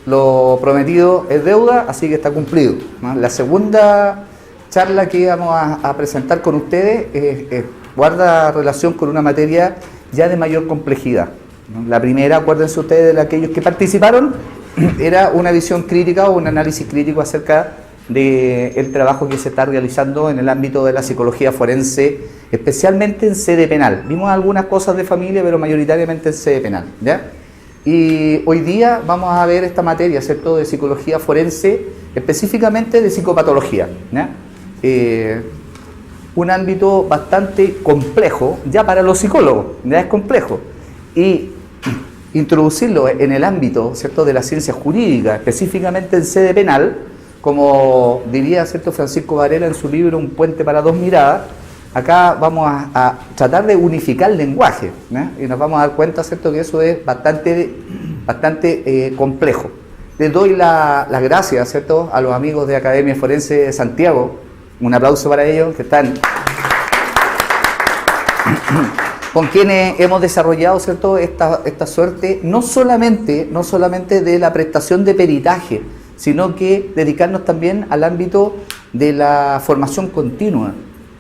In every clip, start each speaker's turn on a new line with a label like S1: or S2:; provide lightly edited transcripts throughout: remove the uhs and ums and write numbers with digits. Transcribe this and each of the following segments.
S1: lo prometido es deuda, así que está cumplido, ¿no? La segunda charla que vamos a presentar con ustedes guarda relación con una materia ya de mayor complejidad, ¿no? La primera, acuérdense ustedes de aquellos que participaron, era una visión crítica o un análisis crítico acerca del trabajo que se está realizando en el ámbito de la psicología forense, especialmente en sede penal. Vimos algunas cosas de familia, pero mayoritariamente en sede penal, ¿ya? Y hoy día vamos a ver esta materia, ¿cierto?, de psicología forense, específicamente de psicopatología, ¿ya? Un ámbito bastante complejo, ya para los psicólogos, ya es complejo. Y introducirlo en el ámbito, ¿cierto?, de la ciencia jurídica, específicamente en sede penal, como diría, ¿cierto?, Francisco Varela en su libro Un puente para dos miradas, acá vamos a tratar de unificar el lenguaje, ¿no? Y nos vamos a dar cuenta, ¿cierto?, que eso es bastante complejo. Les doy las gracias, ¿cierto?, a los amigos de Academia Forense de Santiago. Un aplauso para ellos, que están con quienes hemos desarrollado, ¿cierto?, esta suerte, no solamente de la prestación de peritaje, sino que dedicarnos también al ámbito de la formación continua,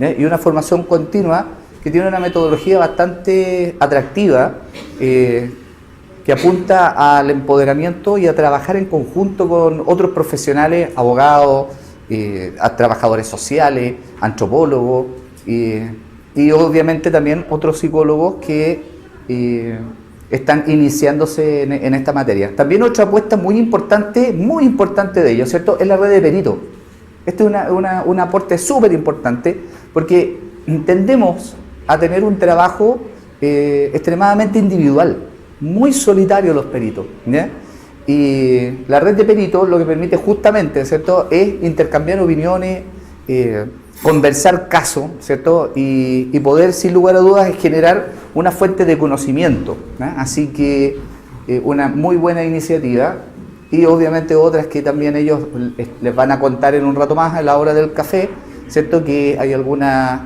S1: ¿eh? Y una formación continua que tiene una metodología bastante atractiva, que apunta al empoderamiento y a trabajar en conjunto con otros profesionales, abogados, a trabajadores sociales, antropólogos, y obviamente también otros psicólogos que están iniciándose en esta materia. También otra apuesta muy importante de ellos, ¿cierto?, es la red de peritos. Este es un aporte súper importante porque tendemos a tener un trabajo extremadamente individual, muy solitario los peritos, ¿ya? Y la red de peritos lo que permite justamente, ¿cierto?, es intercambiar opiniones, conversar casos, ¿cierto?, y poder, sin lugar a dudas, generar una fuente de conocimiento, ¿no? Así que una muy buena iniciativa, y obviamente otras que también ellos les van a contar en un rato más a la hora del café, ¿cierto?, que hay algunas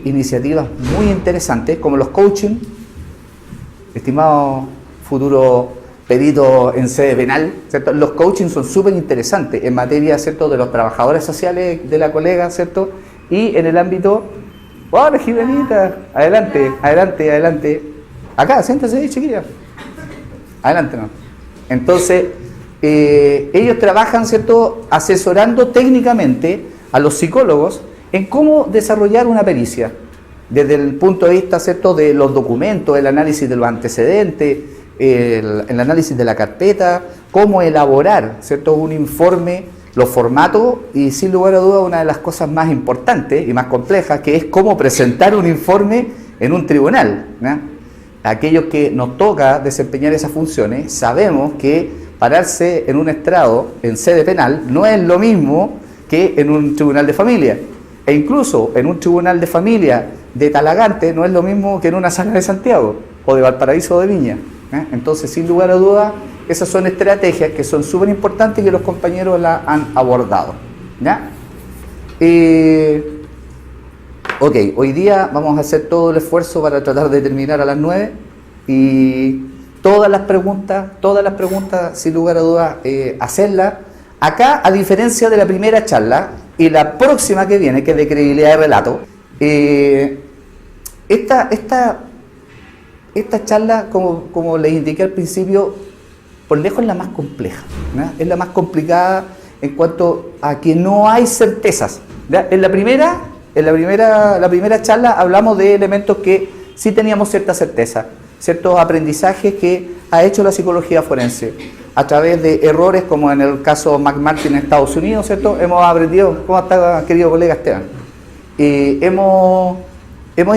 S1: iniciativas muy interesantes, como los coaching, estimados futuros peritos en sede penal, ¿cierto? Los coaching son súper interesantes en materia, ¿cierto?, de los trabajadores sociales de la colega, ¿cierto?, y en el ámbito... ¡Hola, Jimenita! Adelante. Acá, siéntese ahí, chiquilla. Adelante, ¿no? Entonces, ellos trabajan, ¿cierto?, asesorando técnicamente a los psicólogos en cómo desarrollar una pericia, desde el punto de vista, ¿cierto?, de los documentos, el análisis de los antecedentes, el análisis de la carpeta, cómo elaborar, ¿cierto?, un informe, los formatos, y sin lugar a dudas una de las cosas más importantes y más complejas, que es cómo presentar un informe en un tribunal, ¿no? Aquellos que nos toca desempeñar esas funciones sabemos que pararse en un estrado en sede penal no es lo mismo que en un tribunal de familia, e incluso en un tribunal de familia de Talagante no es lo mismo que en una sala de Santiago o de Valparaíso o de Viña, ¿eh? Entonces, sin lugar a dudas, esas son estrategias que son súper importantes y que los compañeros la han abordado, ¿ya? Ok, hoy día vamos a hacer todo el esfuerzo para tratar de terminar a las 9 y todas las preguntas, sin lugar a dudas, hacerlas. Acá, a diferencia de la primera charla y la próxima que viene, que es de credibilidad de relato, esta charla, como les indiqué al principio, por lejos es la más compleja, ¿no? Es la más complicada en cuanto a que no hay certezas, ¿ya? En la primera charla hablamos de elementos que sí teníamos cierta certeza, ciertos aprendizajes que ha hecho la psicología forense a través de errores, como en el caso McMartin en Estados Unidos, ¿cierto? Hemos aprendido. ¿Cómo está, querido colega Esteban? Hemos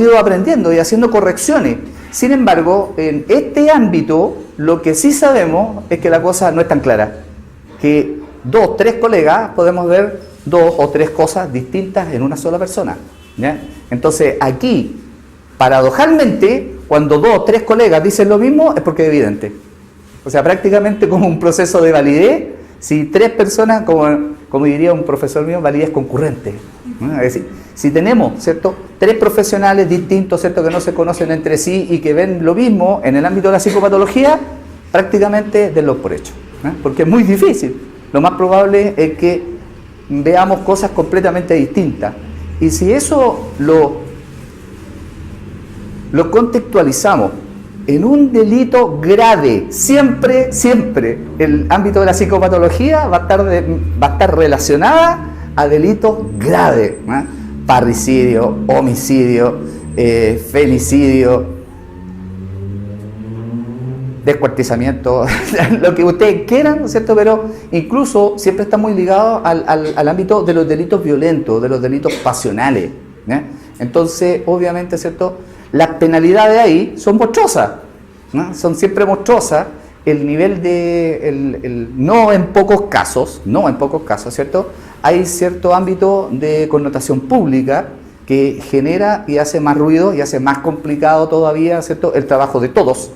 S1: ido aprendiendo y haciendo correcciones. Sin embargo, en este ámbito, lo que sí sabemos es que la cosa no es tan clara, que 2, 3 colegas podemos ver 2 o 3 cosas distintas en una sola persona, ¿ya? Entonces, aquí, paradojalmente, cuando 2 o 3 colegas dicen lo mismo, es porque es evidente. O sea, prácticamente como un proceso de validez, si 3 personas, como diría un profesor mío, validez concurrente, ¿no? Es decir, si tenemos, ¿cierto?, 3 profesionales distintos, ¿cierto?, que no se conocen entre sí y que ven lo mismo en el ámbito de la psicopatología, prácticamente denlo por hecho. Porque es muy difícil. Lo más probable es que veamos cosas completamente distintas. Y si eso lo contextualizamos en un delito grave, siempre el ámbito de la psicopatología va a estar relacionada a delitos graves, parricidio, homicidio, femicidio, descuartizamiento, lo que ustedes quieran, ¿no es cierto? Pero incluso siempre está muy ligado al ámbito de los delitos violentos, de los delitos pasionales, ¿eh? Entonces, obviamente, ¿cierto? Las penalidades ahí son monstruosas, ¿no? Son siempre monstruosas. El nivel de, no en pocos casos, ¿cierto? Hay cierto ámbito de connotación pública que genera y hace más ruido y hace más complicado todavía, ¿cierto? El trabajo de todos,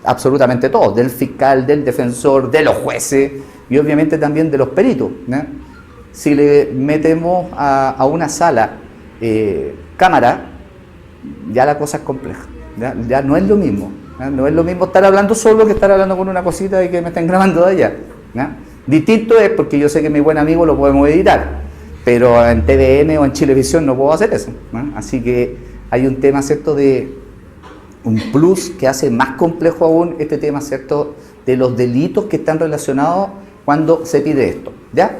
S1: absolutamente todos, del fiscal, del defensor, de los jueces y obviamente también de los peritos, ¿no? Si le metemos a una sala cámara, ya la cosa es compleja, ya no es lo mismo, ¿no? No es lo mismo estar hablando solo que estar hablando con una cosita y que me estén grabando de allá, ¿no? Distinto es porque yo sé que mi buen amigo lo podemos editar, pero en TVN o en Chilevisión no puedo hacer eso, ¿no? Así que hay un tema, ¿cierto?, de un plus que hace más complejo aún este tema, ¿cierto?, de los delitos que están relacionados cuando se pide esto, ¿ya?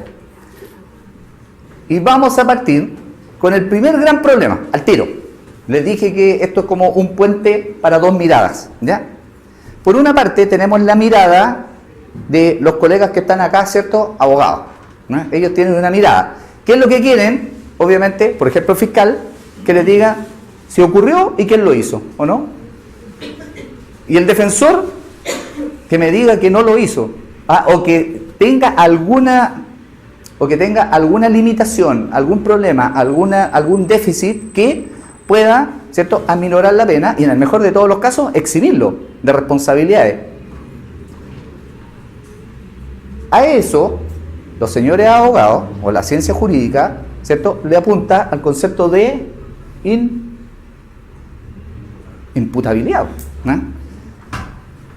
S1: Y vamos a partir con el primer gran problema, al tiro. Les dije que esto es como un puente para dos miradas, ¿ya? Por una parte tenemos la mirada de los colegas que están acá, ¿cierto?, abogados, ¿no? Ellos tienen una mirada. ¿Qué es lo que quieren? Obviamente, por ejemplo, el fiscal, que les diga si ocurrió y quién lo hizo, ¿o no? Y el defensor, que me diga que no lo hizo, o que tenga alguna limitación, algún problema, algún déficit que pueda, ¿cierto?, aminorar la pena y en el mejor de todos los casos eximirlo de responsabilidades. A eso, los señores abogados o la ciencia jurídica, ¿cierto?, le apunta al concepto de imputabilidad, ¿no?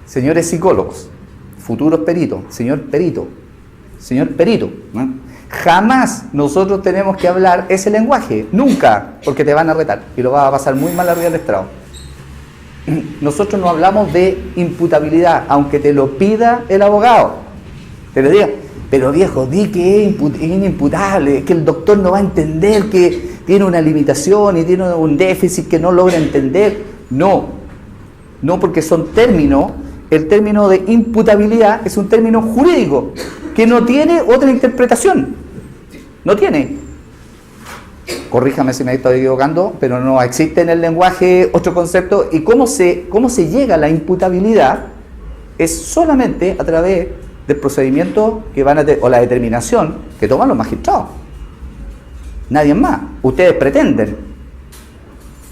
S1: Señores psicólogos, futuros peritos, señor perito, ¿no? Jamás nosotros tenemos que hablar ese lenguaje, nunca, porque te van a retar y lo vas a pasar muy mal arriba del estrado. Nosotros no hablamos de imputabilidad, aunque te lo pida el abogado, te lo diga, pero viejo, di que es inimputable, que el doctor no va a entender que tiene una limitación y tiene un déficit que no logra entender. No, porque son términos. El término de imputabilidad es un término jurídico que no tiene otra interpretación. No tiene. Corríjame si me estoy equivocando, pero no existe en el lenguaje otro concepto. ¿Y cómo se llega a la imputabilidad? Es solamente a través del procedimiento que o la determinación que toman los magistrados. Nadie más. Ustedes pretenden.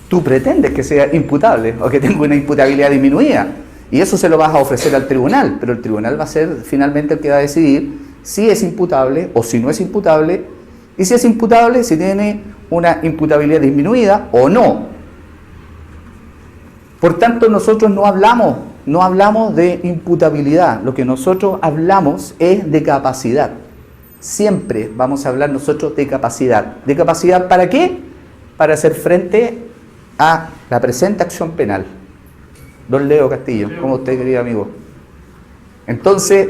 S1: Tú pretendes que sea imputable o que tenga una imputabilidad disminuida. Y eso se lo vas a ofrecer al tribunal, pero el tribunal va a ser finalmente el que va a decidir si es imputable o si no es imputable, y si es imputable, si tiene una imputabilidad disminuida o no. Por tanto, nosotros no hablamos de imputabilidad, lo que nosotros hablamos es de capacidad. Siempre vamos a hablar nosotros de capacidad. ¿De capacidad para qué? Para hacer frente a la presente acción penal. Don Leo Castillo, ¿cómo usted, querido amigo? Entonces,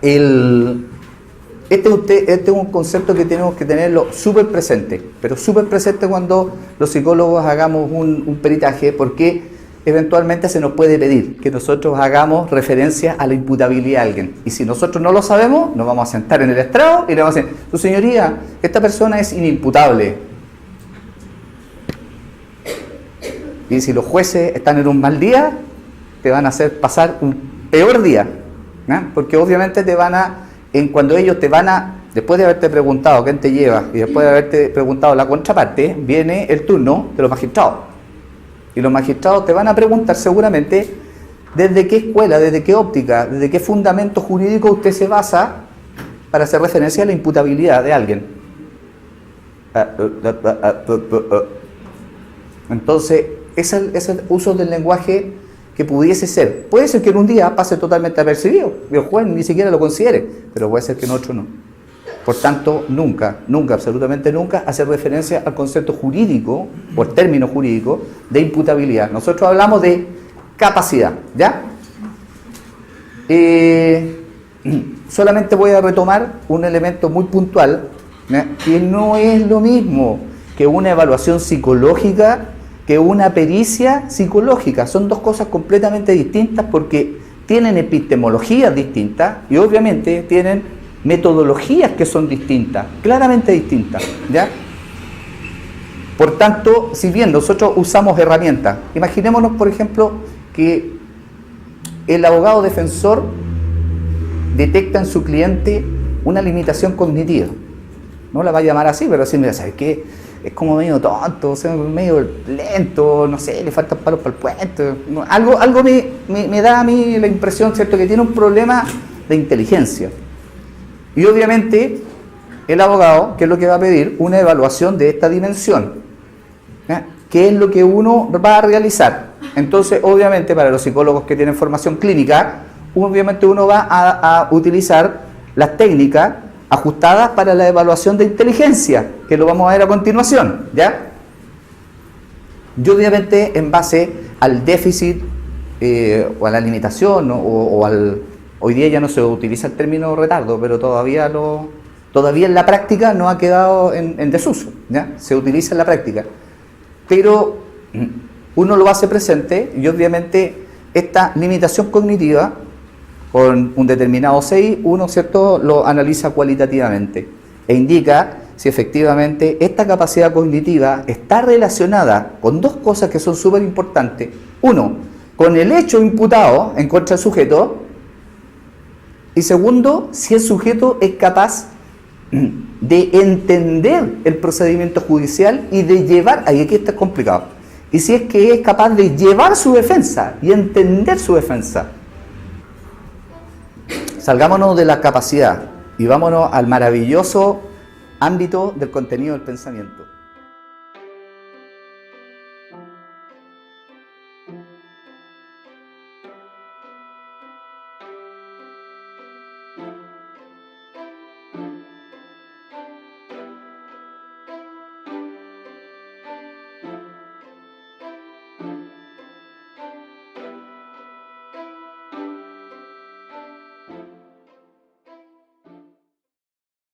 S1: este es un concepto que tenemos que tenerlo súper presente, pero súper presente cuando los psicólogos hagamos un peritaje, porque eventualmente se nos puede pedir que nosotros hagamos referencia a la imputabilidad de alguien. Y si nosotros no lo sabemos, nos vamos a sentar en el estrado y le vamos a decir, su señoría, esta persona es inimputable. Y si los jueces están en un mal día, te van a hacer pasar un peor día, ¿no? Porque obviamente cuando ellos después de haberte preguntado quién te lleva y después de haberte preguntado la contraparte, viene el turno de los magistrados. Y los magistrados te van a preguntar seguramente desde qué escuela, desde qué óptica, desde qué fundamento jurídico usted se basa para hacer referencia a la imputabilidad de alguien. Entonces, ese uso del lenguaje que pudiese ser. Puede ser que en un día pase totalmente apercibido y el juez ni siquiera lo considere, pero puede ser que en otro no. Por tanto, nunca, absolutamente nunca, hacer referencia al concepto jurídico, o el término jurídico, de imputabilidad. Nosotros hablamos de capacidad, ¿ya? Solamente voy a retomar un elemento muy puntual, ¿ya? Que no es lo mismo que una evaluación psicológica que una pericia psicológica. Son dos cosas completamente distintas porque tienen epistemologías distintas y obviamente tienen metodologías que son distintas, claramente distintas, ¿ya? Por tanto, si bien nosotros usamos herramientas, imaginémonos, por ejemplo, que el abogado defensor detecta en su cliente una limitación cognitiva. No la va a llamar así, pero así, mira, ¿sabes qué? Es como medio tonto, o sea, medio lento, no sé, le faltan palos para el puente. Algo me da a mí la impresión, ¿cierto?, que tiene un problema de inteligencia. Y obviamente el abogado, ¿qué es lo que va a pedir? Una evaluación de esta dimensión, ¿ya? ¿Qué es lo que uno va a realizar? Entonces, obviamente, para los psicólogos que tienen formación clínica, obviamente uno va a utilizar las técnicas ajustadas para la evaluación de inteligencia, que lo vamos a ver a continuación, ¿ya? Y obviamente en base al déficit o a la limitación o al... Hoy día ya no se utiliza el término retardo, pero todavía en la práctica no ha quedado en desuso, ¿ya? Se utiliza en la práctica. Pero uno lo hace presente y obviamente esta limitación cognitiva con un determinado CI, uno, ¿cierto?, lo analiza cualitativamente e indica si efectivamente esta capacidad cognitiva está relacionada con dos cosas que son súper importantes. Uno, con el hecho imputado en contra del sujeto. Y segundo, si el sujeto es capaz de entender el procedimiento judicial y de llevar, ahí aquí está complicado, y si es que es capaz de llevar su defensa y entender su defensa. Salgámonos de la capacidad y vámonos al maravilloso ámbito del contenido del pensamiento.